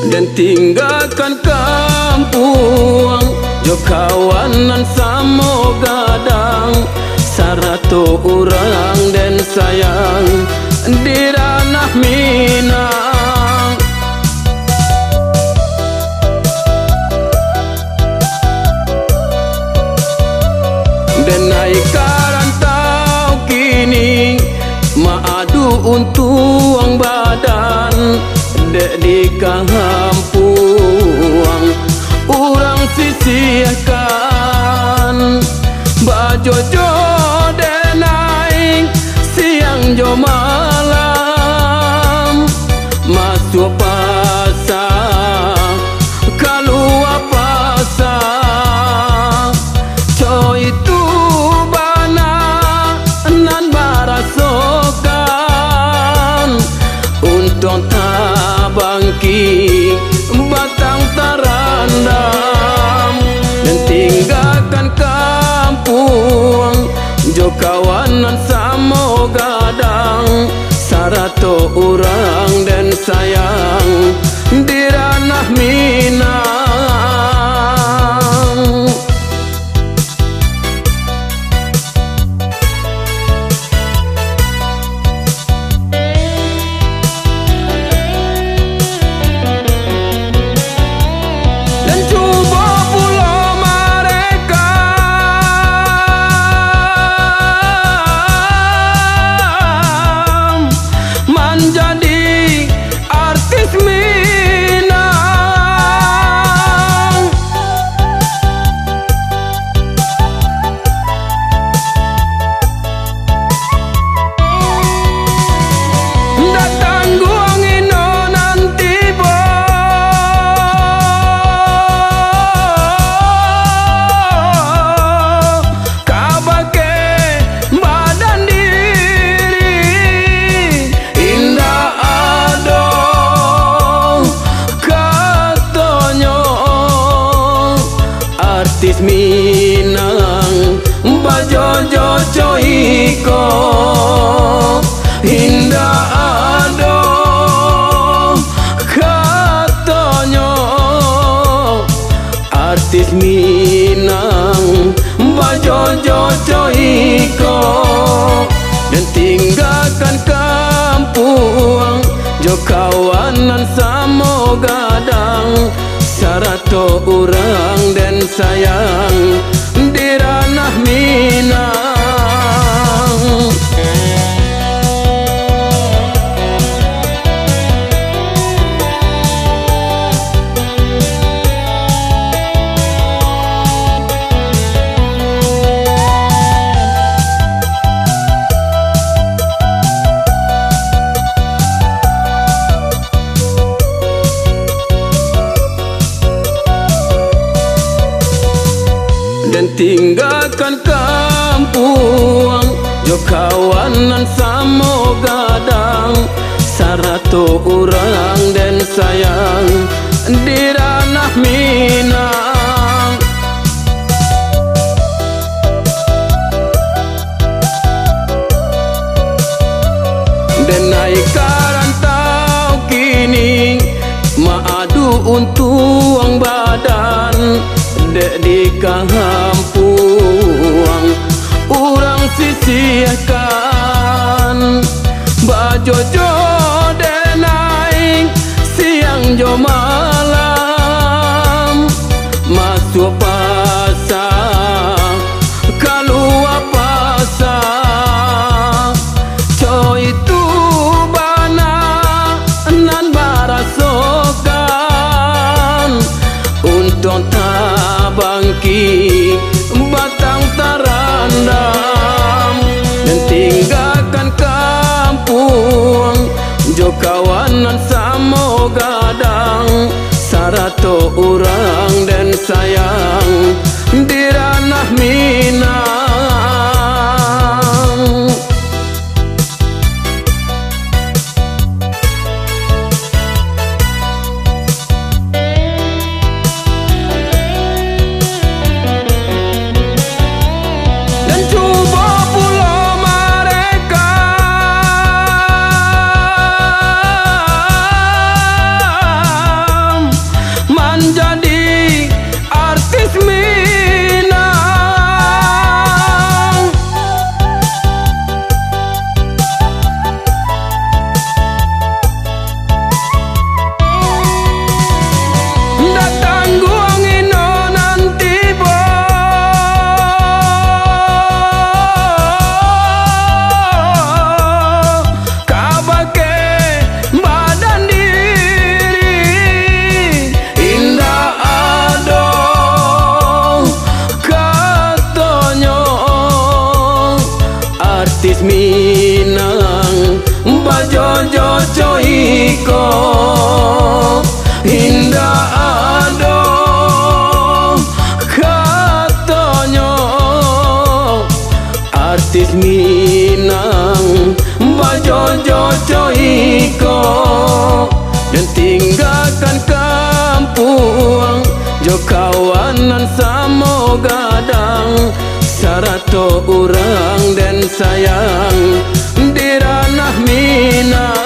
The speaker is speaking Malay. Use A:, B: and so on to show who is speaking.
A: Dan tinggalkan kampung jo kawanan samo gadang sarato orang dan sayang di ranah Minang. Dan naik karantau kini maadu untuang badan dek di kampung urang sisihkan bajojo denaing siang jo malam masuk pasar keluar pasar co itu bana nan barasokan untung bangki batang tarandam. Dan tinggalkan kampung jo kawanan samo gadang sarato orang dan sayang di ranah Minang. Artis Minang bajojo coiko indah ado katonyo. Artis Minang bajojo coiko dan tinggalkan kampung jo kawanan samo gadang sarato orang dan sayang di ranah Minang. Dan tinggalkan kampung jo kawanan samo gadang sarato orang dan sayang di ranah Minang. Dan naik karantau kini maadu untuang badan dek di kampung urang sisihkan bajojo denaing siang jo malam masuk pasar keluar pasar co itu bana nan barasokan untung bangki batang tarandam. Dan tinggalkan kampung jo kawanan samo gadang sarato orang dan sayang di artis Minang bajojo coiko indah ado katanya artis Minang bajojo coiko dan tinggalkan kampung jo kawanan samo gadang sarato urang dan sayang di ranah Minang.